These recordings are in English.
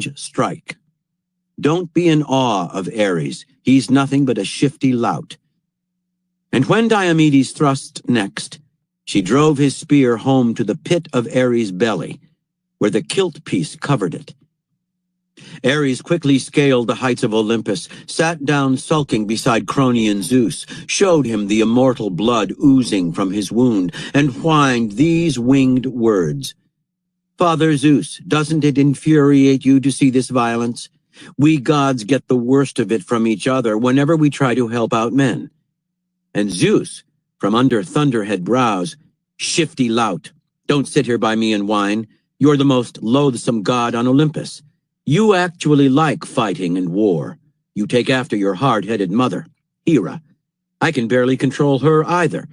strike. Don't be in awe of Ares. He's nothing but a shifty lout. And when Diomedes thrust next, she drove his spear home to the pit of Ares' belly, where the kilt piece covered it. Ares quickly scaled the heights of Olympus, sat down sulking beside Cronian Zeus, showed him the immortal blood oozing from his wound, and whined these winged words. "Father Zeus, doesn't it infuriate you to see this violence? We gods get the worst of it from each other whenever we try to help out men." And Zeus, from under thunderhead brows, "Shifty lout, don't sit here by me and whine. You're the most loathsome god on Olympus. You actually like fighting and war. You take after your hard-headed mother, Hera. I can barely control her either.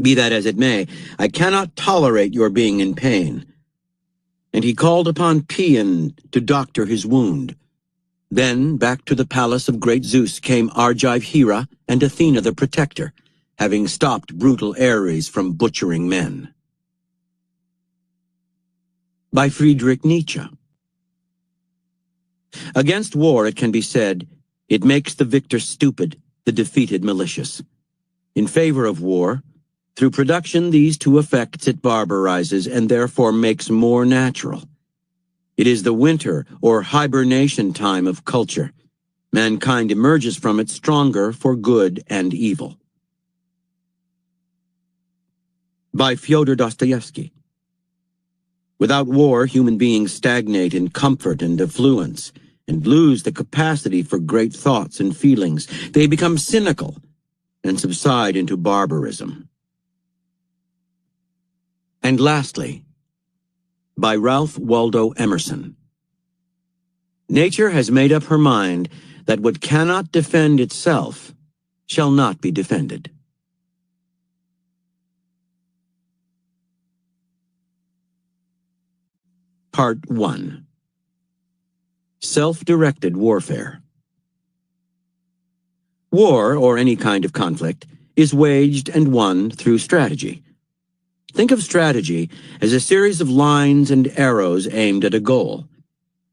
Be that as it may, I cannot tolerate your being in pain." And he called upon Paean to doctor his wound. Then back to the palace of great Zeus came Argive Hera and Athena the protector, having stopped brutal Ares from butchering men. By Friedrich Nietzsche. Against war, it can be said, it makes the victor stupid, the defeated malicious. In favor of war, through production, these two effects it barbarizes and therefore makes more natural. It is the winter or hibernation time of culture. Mankind emerges from it stronger for good and evil. By Fyodor Dostoevsky. Without war, human beings stagnate in comfort and affluence, and lose the capacity for great thoughts and feelings. They become cynical and subside into barbarism. And lastly, by Ralph Waldo Emerson. Nature has made up her mind that what cannot defend itself shall not be defended. Part 1. Self-directed warfare. War, or any kind of conflict, is waged and won through strategy. Think of strategy as a series of lines and arrows aimed at a goal,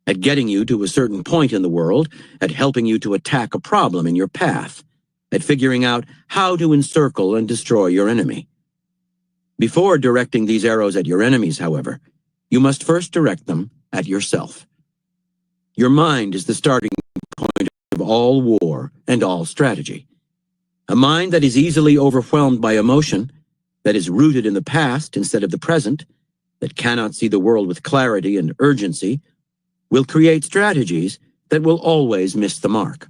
at getting you to a certain point in the world, at helping you to attack a problem in your path, at figuring out how to encircle and destroy your enemy. Before directing these arrows at your enemies, however, you must first direct them at yourself. Your mind is the starting point of all war and all strategy. A mind that is easily overwhelmed by emotion, that is rooted in the past instead of the present, that cannot see the world with clarity and urgency, will create strategies that will always miss the mark.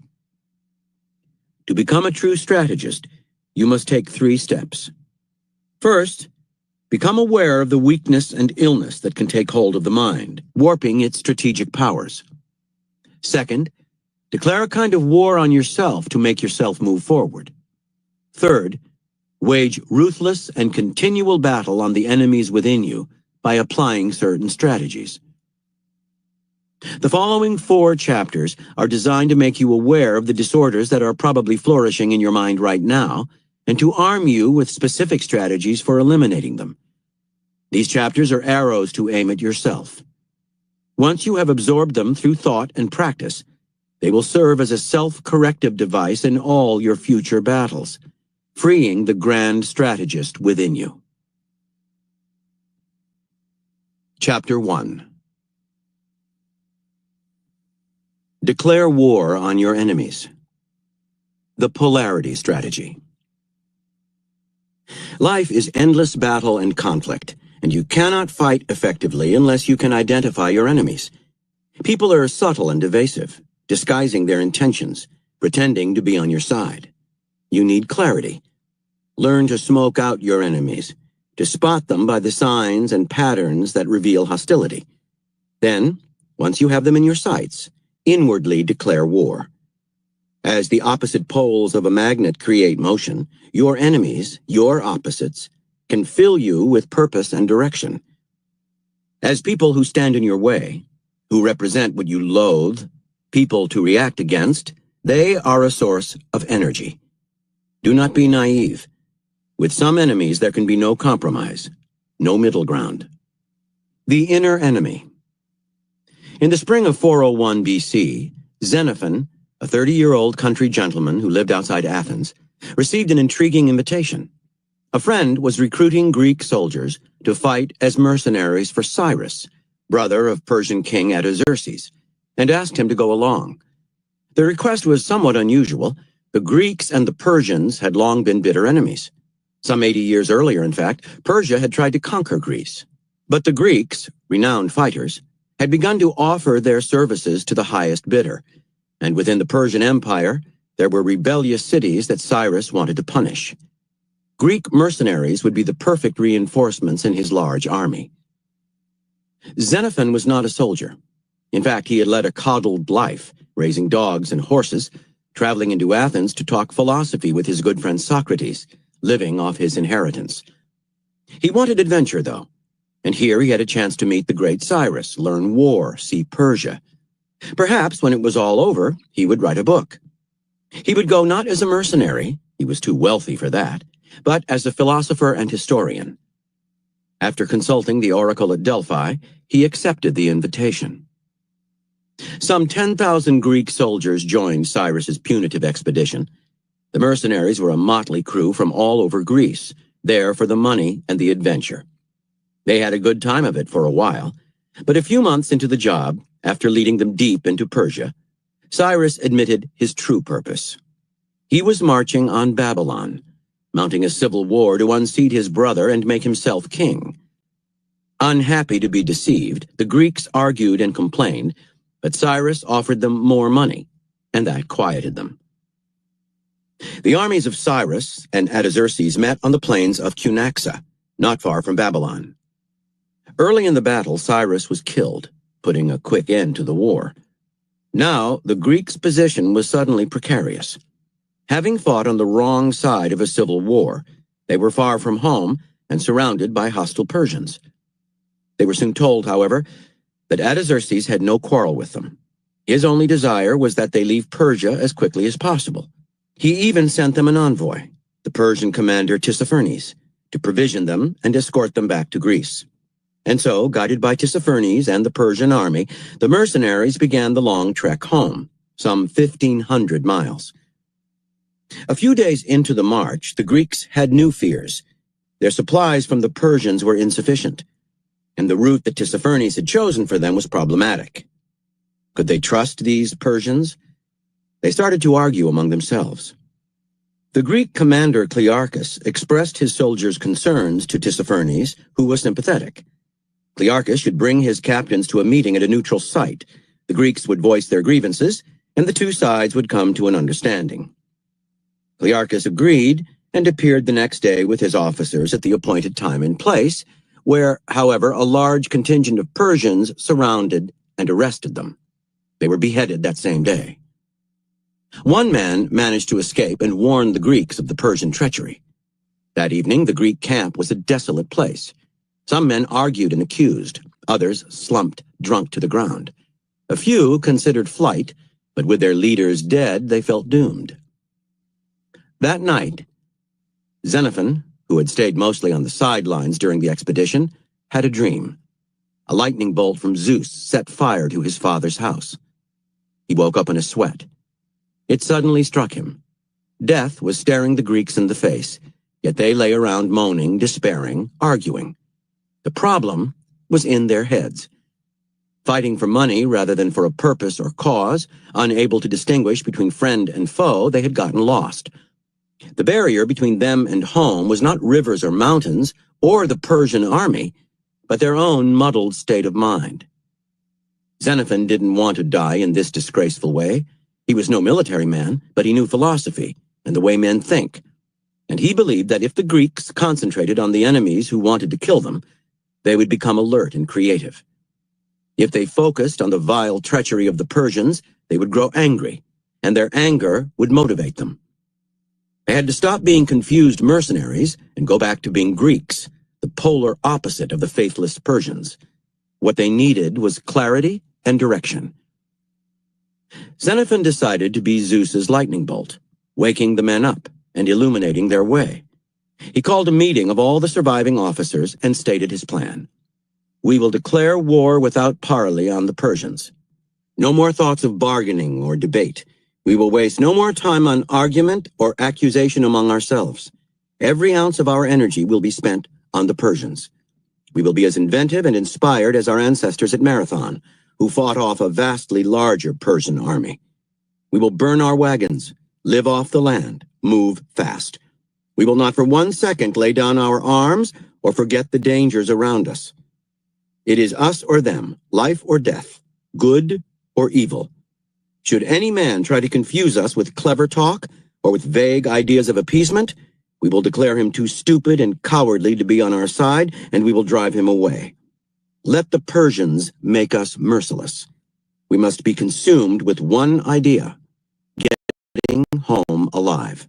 To become a true strategist, you must take 3 steps. First, become aware of the weakness and illness that can take hold of the mind, warping its strategic powers. Second, declare a kind of war on yourself to make yourself move forward. Third, wage ruthless and continual battle on the enemies within you by applying certain strategies. The following 4 chapters are designed to make you aware of the disorders that are probably flourishing in your mind right now, and to arm you with specific strategies for eliminating them. These chapters are arrows to aim at yourself. Once you have absorbed them through thought and practice, they will serve as a self-corrective device in all your future battles, freeing the grand strategist within you. Chapter 1. Declare war on your enemies. The polarity strategy. Life is endless battle and conflict, and you cannot fight effectively unless you can identify your enemies. People are subtle and evasive, disguising their intentions, pretending to be on your side. You need clarity. Learn to smoke out your enemies, to spot them by the signs and patterns that reveal hostility. Then, once you have them in your sights, inwardly declare war. As the opposite poles of a magnet create motion, your enemies, your opposites, can fill you with purpose and direction. As people who stand in your way, who represent what you loathe, people to react against, they are a source of energy. Do not be naive. With some enemies, there can be no compromise, no middle ground. The inner enemy. In the spring of 401 BC, Xenophon, a 30-year-old country gentleman who lived outside Athens, received an intriguing invitation. A friend was recruiting Greek soldiers to fight as mercenaries for Cyrus, brother of Persian king Artaxerxes, and asked him to go along. The request was somewhat unusual. The Greeks and the Persians had long been bitter enemies. Some 80 years earlier, in fact, Persia had tried to conquer Greece. But the Greeks, renowned fighters, had begun to offer their services to the highest bidder, and within the Persian Empire, there were rebellious cities that Cyrus wanted to punish. Greek mercenaries would be the perfect reinforcements in his large army. Xenophon was not a soldier. In fact, he had led a coddled life, raising dogs and horses, traveling into Athens to talk philosophy with his good friend Socrates, living off his inheritance. He wanted adventure, though, and here he had a chance to meet the great Cyrus, learn war, see Persia. Perhaps when it was all over, he would write a book. He would go not as a mercenary, he was too wealthy for that, but as a philosopher and historian. After consulting the oracle at Delphi, he accepted the invitation. Some 10,000 Greek soldiers joined Cyrus's punitive expedition. The mercenaries were a motley crew from all over Greece, there for the money and the adventure. They had a good time of it for a while, but a few months into the job, after leading them deep into Persia, Cyrus admitted his true purpose. He was marching on Babylon, mounting a civil war to unseat his brother and make himself king. Unhappy to be deceived, the Greeks argued and complained, but Cyrus offered them more money, and that quieted them. The armies of Cyrus and Artaxerxes met on the plains of Cunaxa, not far from Babylon. Early in the battle, Cyrus was killed, putting a quick end to the war. Now, the Greeks' position was suddenly precarious. Having fought on the wrong side of a civil war, they were far from home and surrounded by hostile Persians. They were soon told, however, that Artaxerxes had no quarrel with them. His only desire was that they leave Persia as quickly as possible. He even sent them an envoy, the Persian commander Tissaphernes, to provision them and escort them back to Greece. And so, guided by Tissaphernes and the Persian army, the mercenaries began the long trek home, some 1,500 miles. A few days into the march, the Greeks had new fears. Their supplies from the Persians were insufficient, and the route that Tissaphernes had chosen for them was problematic. Could they trust these Persians? They started to argue among themselves. The Greek commander Clearchus expressed his soldiers' concerns to Tissaphernes, who was sympathetic. Clearchus should bring his captains to a meeting at a neutral site. The Greeks would voice their grievances, and the two sides would come to an understanding. Clearchus agreed and appeared the next day with his officers at the appointed time and place, where, however, a large contingent of Persians surrounded and arrested them. They were beheaded that same day. One man managed to escape and warn the Greeks of the Persian treachery. That evening, the Greek camp was a desolate place. Some men argued and accused, others slumped drunk to the ground. A few considered flight, but with their leaders dead, they felt doomed. That night, Xenophon, who had stayed mostly on the sidelines during the expedition, had a dream. A lightning bolt from Zeus set fire to his father's house. He woke up in a sweat. It suddenly struck him. Death was staring the Greeks in the face, yet they lay around moaning, despairing, arguing. The problem was in their heads. Fighting for money rather than for a purpose or cause, unable to distinguish between friend and foe, they had gotten lost. The barrier between them and home was not rivers or mountains, or the Persian army, but their own muddled state of mind. Xenophon didn't want to die in this disgraceful way. He was no military man, but he knew philosophy and the way men think, and he believed that if the Greeks concentrated on the enemies who wanted to kill them, they would become alert and creative. If they focused on the vile treachery of the Persians, they would grow angry, and their anger would motivate them. They had to stop being confused mercenaries and go back to being Greeks, the polar opposite of the faithless Persians. What they needed was clarity and direction. Xenophon decided to be Zeus's lightning bolt, waking the men up and illuminating their way. He called a meeting of all the surviving officers and stated his plan. We will declare war without parley on the Persians. No more thoughts of bargaining or debate. We will waste no more time on argument or accusation among ourselves. Every ounce of our energy will be spent on the Persians. We will be as inventive and inspired as our ancestors at Marathon, who fought off a vastly larger Persian army. We will burn our wagons, live off the land, move fast. We will not for 1 second lay down our arms or forget the dangers around us. It is us or them, life or death, good or evil. Should any man try to confuse us with clever talk or with vague ideas of appeasement, we will declare him too stupid and cowardly to be on our side, and we will drive him away. Let the Persians make us merciless. We must be consumed with one idea: getting home alive.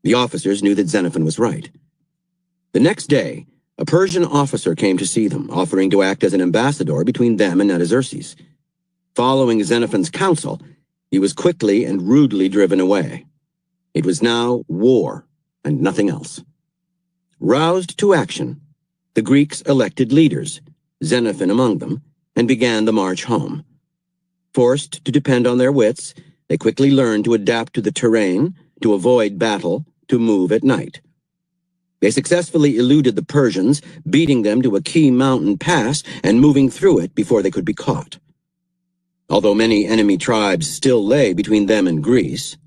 The officers knew that Xenophon was right. The next day, a Persian officer came to see them, offering to act as an ambassador between them and Artaxerxes. Following Xenophon's counsel, he was quickly and rudely driven away. It was now war and nothing else. Roused to action, the Greeks elected leaders, Xenophon among them, and began the march home. Forced to depend on their wits, they quickly learned to adapt to the terrain, to avoid battle, to move at night. They successfully eluded the Persians, beating them to a key mountain pass and moving through it before they could be caught. Although many enemy tribes still lay between them and Greece,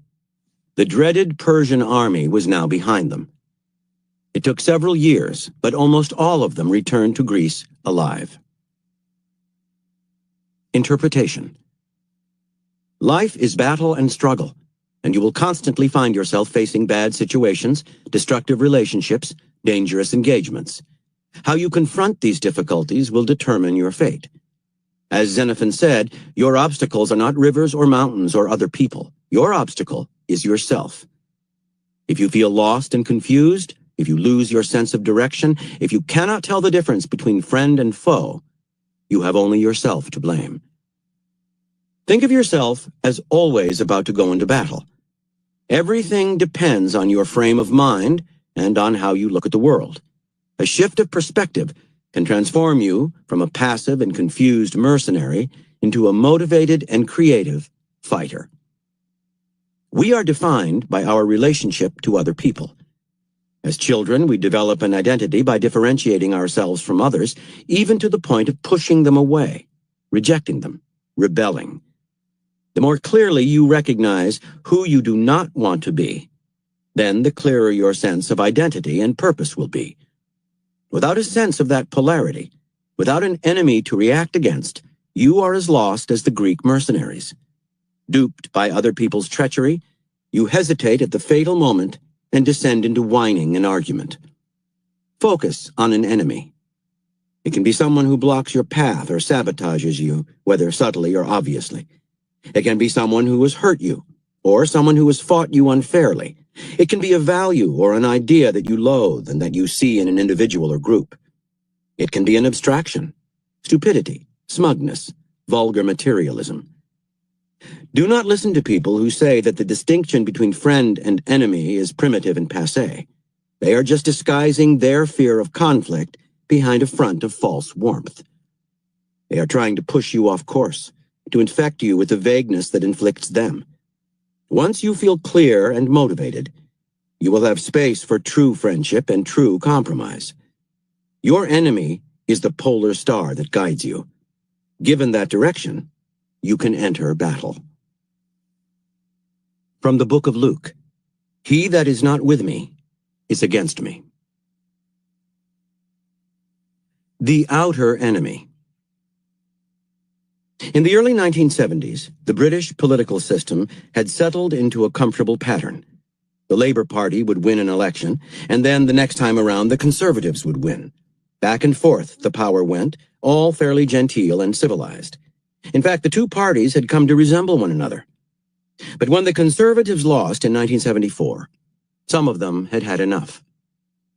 the dreaded Persian army was now behind them. It took several years, but almost all of them returned to Greece alive. Interpretation. Life is battle and struggle, and you will constantly find yourself facing bad situations, destructive relationships, dangerous engagements. How you confront these difficulties will determine your fate. As Xenophon said, your obstacles are not rivers or mountains or other people. Your obstacle is yourself. If you feel lost and confused, if you lose your sense of direction, if you cannot tell the difference between friend and foe, you have only yourself to blame. Think of yourself as always about to go into battle. Everything depends on your frame of mind and on how you look at the world. A shift of perspective can transform you from a passive and confused mercenary into a motivated and creative fighter. We are defined by our relationship to other people. As children, we develop an identity by differentiating ourselves from others, even to the point of pushing them away, rejecting them, rebelling. The more clearly you recognize who you do not want to be, then the clearer your sense of identity and purpose will be. Without a sense of that polarity, without an enemy to react against, you are as lost as the Greek mercenaries. Duped by other people's treachery, you hesitate at the fatal moment and descend into whining and argument. Focus on an enemy. It can be someone who blocks your path or sabotages you, whether subtly or obviously. It can be someone who has hurt you, or someone who has fought you unfairly. It can be a value or an idea that you loathe and that you see in an individual or group. It can be an abstraction, stupidity, smugness, vulgar materialism. Do not listen to people who say that the distinction between friend and enemy is primitive and passé. They are just disguising their fear of conflict behind a front of false warmth. They are trying to push you off course, to infect you with the vagueness that inflicts them. Once you feel clear and motivated, you will have space for true friendship and true compromise. Your enemy is the polar star that guides you. Given that direction, you can enter battle. From the book of Luke, "He that is not with me is against me." The outer enemy. In the early 1970s, the British political system had settled into a comfortable pattern. The Labour Party would win an election, and then the next time around the Conservatives would win. Back and forth the power went, all fairly genteel and civilized. In fact, the two parties had come to resemble one another. But when the Conservatives lost in 1974, some of them had had enough.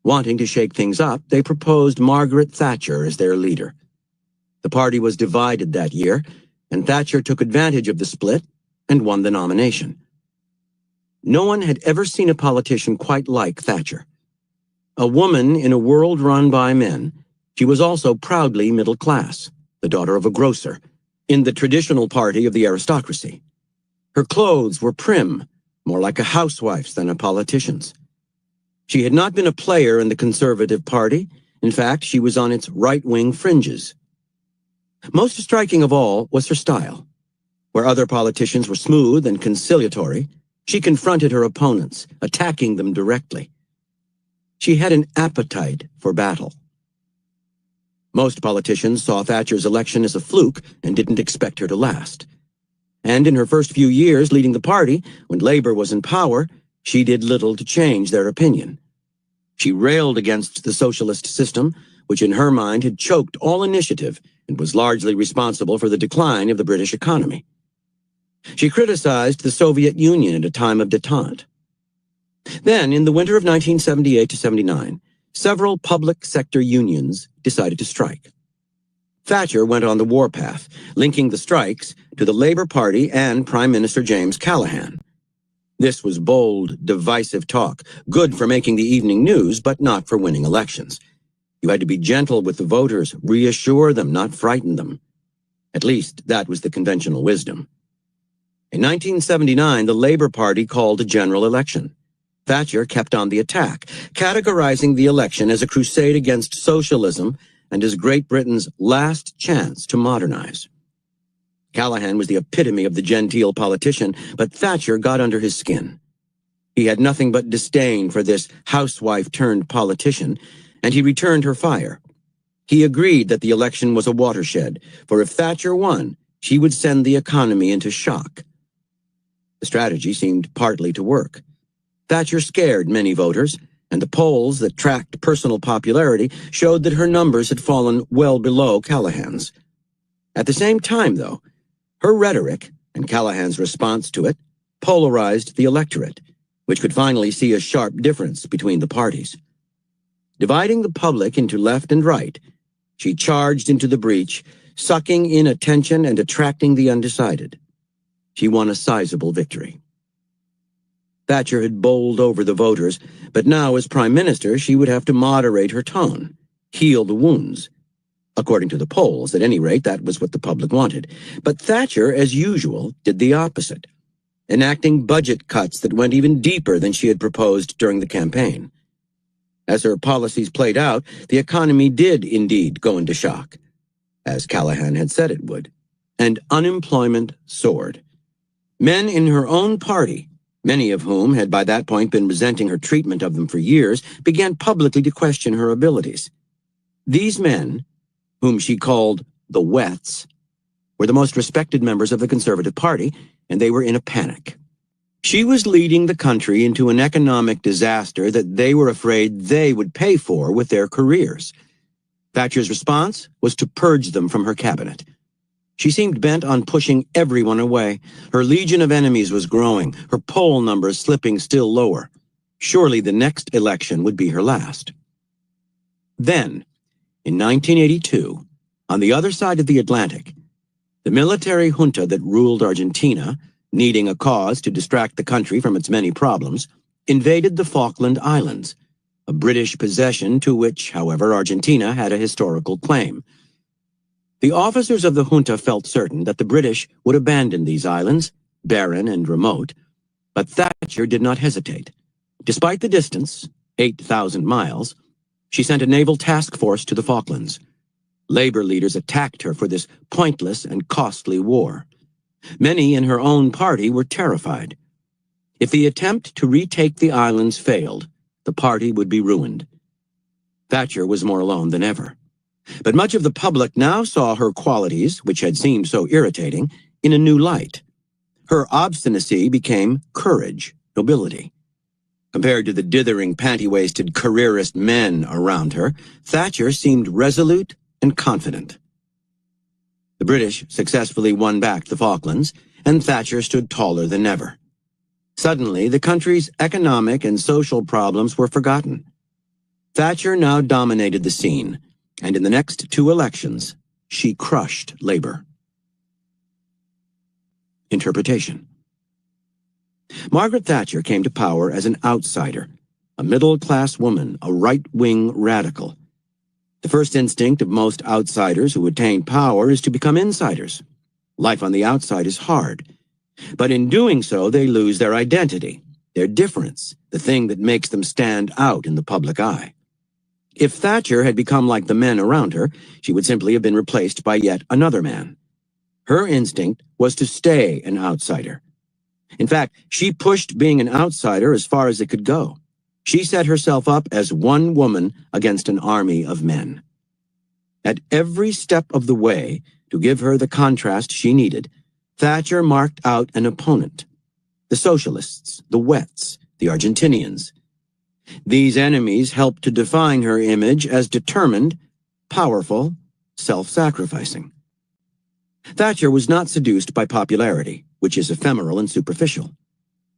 Wanting to shake things up, they proposed Margaret Thatcher as their leader. The party was divided that year, and Thatcher took advantage of the split and won the nomination. No one had ever seen a politician quite like Thatcher. A woman in a world run by men, She was also proudly middle class, the daughter of a grocer, in the traditional party of the aristocracy. Her clothes were prim, more like a housewife's than a politician's. She had not been a player in the Conservative Party. In fact, she was on its right-wing fringes. Most striking of all was her style. Where other politicians were smooth and conciliatory, she confronted her opponents, attacking them directly. She had an appetite for battle. Most politicians saw Thatcher's election as a fluke and didn't expect her to last. And in her first few years leading the party, when Labour was in power, she did little to change their opinion. She railed against the socialist system, which in her mind had choked all initiative and was largely responsible for the decline of the British economy. She criticized the Soviet Union at a time of détente. Then, in the winter of 1978 to 79, several public sector unions decided to strike. Thatcher went on the warpath, linking the strikes to the Labour Party and Prime Minister James Callaghan. This was bold, divisive talk, good for making the evening news, but not for winning elections. You had to be gentle with the voters, reassure them, not frighten them. At least, that was the conventional wisdom. In 1979, the Labour Party called a general election. Thatcher kept on the attack, categorizing the election as a crusade against socialism and as Great Britain's last chance to modernize. Callaghan was the epitome of the genteel politician, but Thatcher got under his skin. He had nothing but disdain for this housewife-turned-politician, and he returned her fire. He agreed that the election was a watershed, for if Thatcher won, she would send the economy into shock. The strategy seemed partly to work. Thatcher scared many voters, and the polls that tracked personal popularity showed that her numbers had fallen well below Callaghan's. At the same time, though, her rhetoric, and Callaghan's response to it, polarized the electorate, which could finally see a sharp difference between the parties. Dividing the public into left and right, she charged into the breach, sucking in attention and attracting the undecided. She won a sizable victory. Thatcher had bowled over the voters, but now as Prime Minister she would have to moderate her tone, heal the wounds. According to the polls, at any rate, that was what the public wanted. But Thatcher, as usual, did the opposite, enacting budget cuts that went even deeper than she had proposed during the campaign. As her policies played out, the economy did indeed go into shock, as Callaghan had said it would, and unemployment soared. Men in her own party, many of whom had by that point been resenting her treatment of them for years, began publicly to question her abilities. These men, whom she called the Wets, were the most respected members of the Conservative Party, and they were in a panic. She was leading the country into an economic disaster that they were afraid they would pay for with their careers. Thatcher's response was to purge them from her cabinet. She seemed bent on pushing everyone away. Her legion of enemies was growing, her poll numbers slipping still lower. Surely the next election would be her last. Then, in 1982, on the other side of the Atlantic, the military junta that ruled Argentina, needing a cause to distract the country from its many problems, invaded the Falkland Islands, a British possession to which, however, Argentina had a historical claim. The officers of the junta felt certain that the British would abandon these islands, barren and remote, but Thatcher did not hesitate. Despite the distance, 8,000 miles, she sent a naval task force to the Falklands. Labour leaders attacked her for this pointless and costly war. Many in her own party were terrified. If the attempt to retake the islands failed, the party would be ruined. Thatcher was more alone than ever. But much of the public now saw her qualities, which had seemed so irritating, in a new light. Her obstinacy became courage, nobility. Compared to the dithering, panty-waisted, careerist men around her, Thatcher seemed resolute and confident. The British successfully won back the Falklands, and Thatcher stood taller than ever. Suddenly, the country's economic and social problems were forgotten. Thatcher now dominated the scene, and in the next two elections, she crushed Labour. Interpretation. Margaret Thatcher came to power as an outsider, a middle-class woman, a right-wing radical. The first instinct of most outsiders who attain power is to become insiders. Life on the outside is hard, but in doing so, they lose their identity, their difference, the thing that makes them stand out in the public eye. If Thatcher had become like the men around her, she would simply have been replaced by yet another man. Her instinct was to stay an outsider. In fact, she pushed being an outsider as far as it could go. She set herself up as one woman against an army of men. At every step of the way, to give her the contrast she needed, Thatcher marked out an opponent. The socialists, the Wets, the Argentinians. These enemies helped to define her image as determined, powerful, self-sacrificing. Thatcher was not seduced by popularity, which is ephemeral and superficial.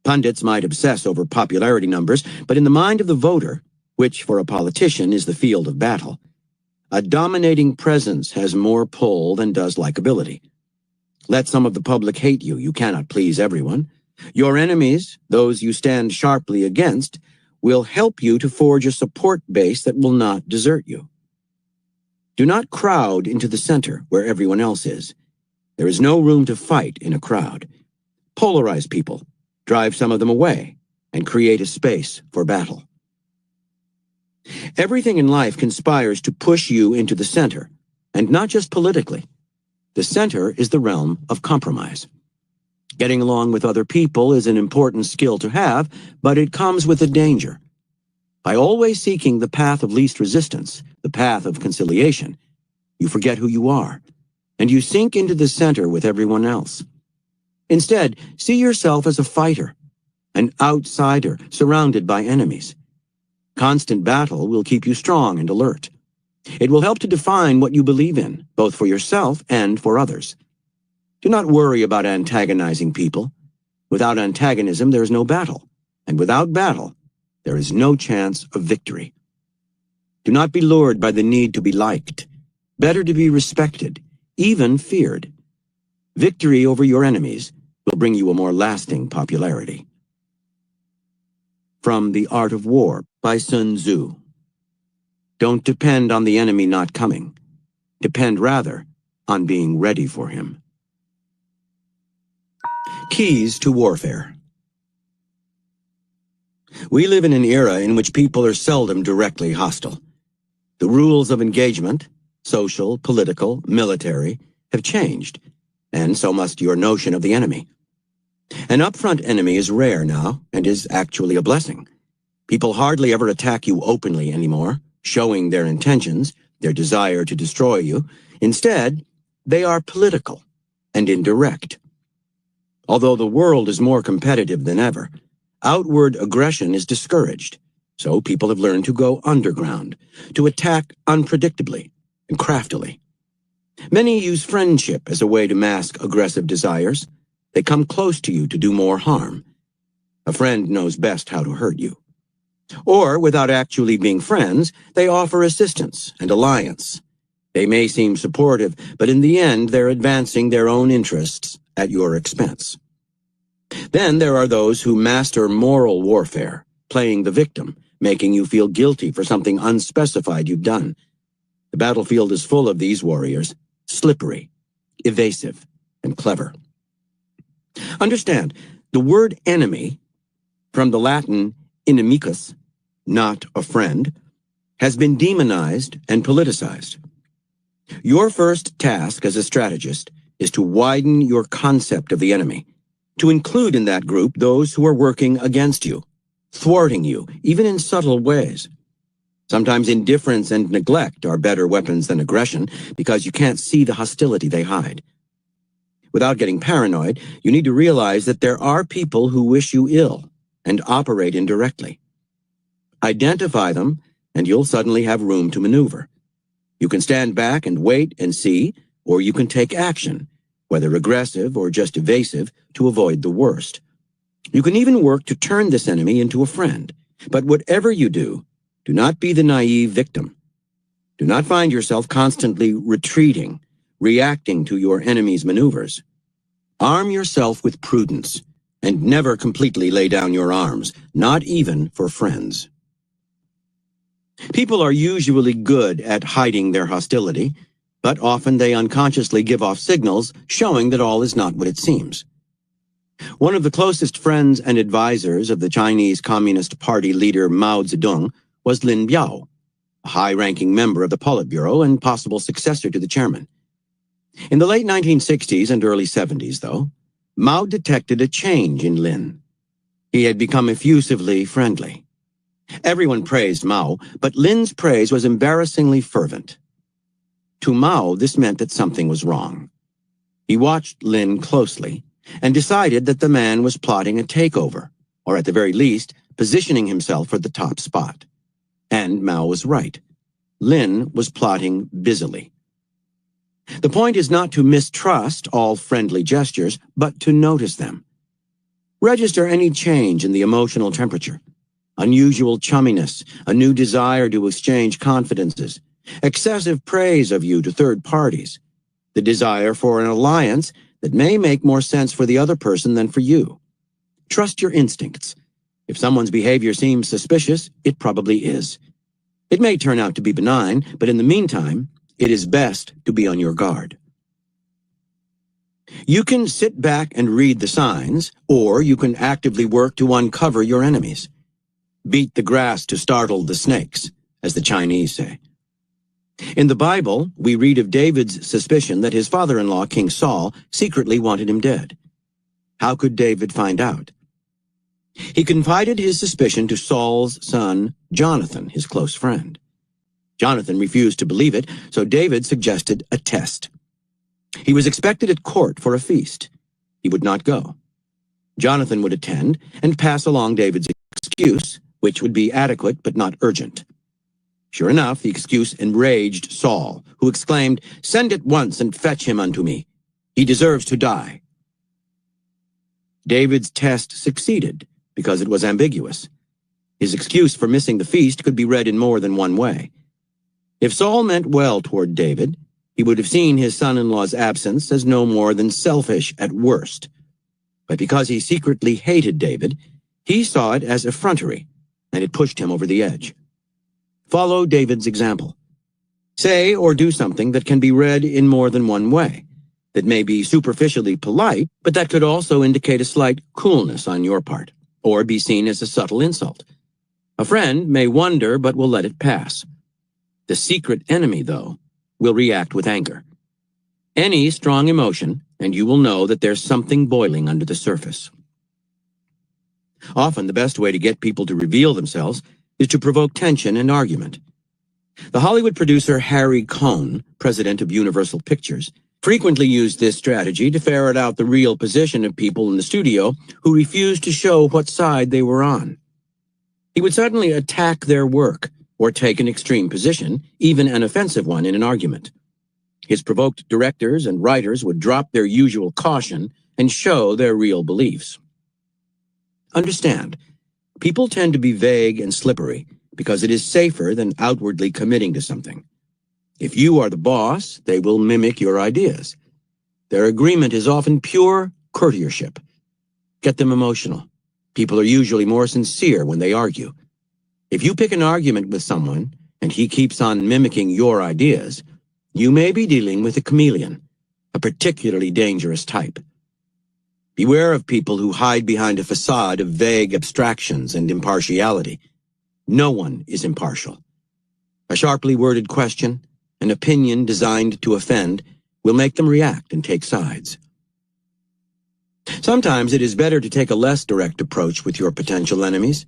Pundits might obsess over popularity numbers, but in the mind of the voter, which for a politician is the field of battle, a dominating presence has more pull than does likability. Let some of the public hate you, you cannot please everyone. Your enemies, those you stand sharply against, will help you to forge a support base that will not desert you. Do not crowd into the center where everyone else is. There is no room to fight in a crowd. Polarize people, drive some of them away, and create a space for battle. Everything in life conspires to push you into the center, and not just politically. The center is the realm of compromise. Getting along with other people is an important skill to have, but it comes with a danger. By always seeking the path of least resistance, the path of conciliation, you forget who you are, and you sink into the center with everyone else. Instead, see yourself as a fighter, an outsider surrounded by enemies. Constant battle will keep you strong and alert. It will help to define what you believe in, both for yourself and for others. Do not worry about antagonizing people. Without antagonism, there is no battle, and without battle, there is no chance of victory. Do not be lured by the need to be liked. Better to be respected, even feared. Victory over your enemies will bring you a more lasting popularity. From The Art of War by Sun Tzu. Don't depend on the enemy not coming. Depend rather on being ready for him. Keys to warfare. We live in an era in which people are seldom directly hostile. The rules of engagement, social, political, military, have changed, and so must your notion of the enemy. An upfront enemy is rare now, and is actually a blessing. People hardly ever attack you openly anymore, showing their intentions, their desire to destroy you. Instead, they are political and indirect. Although the world is more competitive than ever, outward aggression is discouraged, so people have learned to go underground, to attack unpredictably and craftily. Many use friendship as a way to mask aggressive desires. They come close to you to do more harm. A friend knows best how to hurt you. Or, without actually being friends, they offer assistance and alliance. They may seem supportive, but in the end, they're advancing their own interests at your expense. Then there are those who master moral warfare, playing the victim, making you feel guilty for something unspecified you've done. The battlefield is full of these warriors, slippery, evasive, and clever. Understand, the word enemy, from the Latin inimicus, not a friend, has been demonized and politicized. Your first task as a strategist is to widen your concept of the enemy, to include in that group those who are working against you, thwarting you, even in subtle ways. Sometimes indifference and neglect are better weapons than aggression because you can't see the hostility they hide. Without getting paranoid, you need to realize that there are people who wish you ill and operate indirectly. Identify them, and you'll suddenly have room to maneuver. You can stand back and wait and see, or you can take action, whether aggressive or just evasive, to avoid the worst. You can even work to turn this enemy into a friend. But whatever you do not be the naive victim. Do not find yourself constantly retreating, reacting to your enemy's maneuvers. Arm yourself with prudence, and never completely lay down your arms, not even for friends. People are usually good at hiding their hostility, but often they unconsciously give off signals showing that all is not what it seems. One of the closest friends and advisors of the Chinese Communist Party leader Mao Zedong was Lin Biao, a high-ranking member of the Politburo and possible successor to the chairman. In the late 1960s and early 70s, though, Mao detected a change in Lin. He had become effusively friendly. Everyone praised Mao, but Lin's praise was embarrassingly fervent. To Mao, this meant that something was wrong. He watched Lin closely and decided that the man was plotting a takeover, or at the very least, positioning himself for the top spot. And Mao was right. Lin was plotting busily. The point is not to mistrust all friendly gestures, but to notice them. Register any change in the emotional temperature. Unusual chumminess, a new desire to exchange confidences, excessive praise of you to third parties, the desire for an alliance that may make more sense for the other person than for you. Trust your instincts. If someone's behavior seems suspicious, it probably is. It may turn out to be benign, but in the meantime, it is best to be on your guard. You can sit back and read the signs, or you can actively work to uncover your enemies. Beat the grass to startle the snakes, as the Chinese say. In the Bible, we read of David's suspicion that his father-in-law, King Saul, secretly wanted him dead. How could David find out? He confided his suspicion to Saul's son, Jonathan, his close friend. Jonathan refused to believe it, so David suggested a test. He was expected at court for a feast. He would not go. Jonathan would attend and pass along David's excuse, which would be adequate but not urgent. Sure enough, the excuse enraged Saul, who exclaimed, "Send at once and fetch him unto me. He deserves to die." David's test succeeded because it was ambiguous. His excuse for missing the feast could be read in more than one way. If Saul meant well toward David, he would have seen his son-in-law's absence as no more than selfish at worst. But because he secretly hated David, he saw it as effrontery, and it pushed him over the edge. Follow David's example. Say or do something that can be read in more than one way, that may be superficially polite, but that could also indicate a slight coolness on your part, or be seen as a subtle insult. A friend may wonder but will let it pass. The secret enemy, though, will react with anger. Any strong emotion, and you will know that there's something boiling under the surface. Often the best way to get people to reveal themselves is to provoke tension and argument. The Hollywood producer Harry Cohn, president of Universal Pictures, frequently used this strategy to ferret out the real position of people in the studio who refused to show what side they were on. He would suddenly attack their work or take an extreme position, even an offensive one, in an argument. His provoked directors and writers would drop their usual caution and show their real beliefs. Understand, people tend to be vague and slippery because it is safer than outwardly committing to something. If you are the boss, they will mimic your ideas. Their agreement is often pure courtiership. Get them emotional. People are usually more sincere when they argue. If you pick an argument with someone and he keeps on mimicking your ideas, you may be dealing with a chameleon, a particularly dangerous type. Beware of people who hide behind a facade of vague abstractions and impartiality. No one is impartial. A sharply worded question, an opinion designed to offend, will make them react and take sides. Sometimes it is better to take a less direct approach with your potential enemies.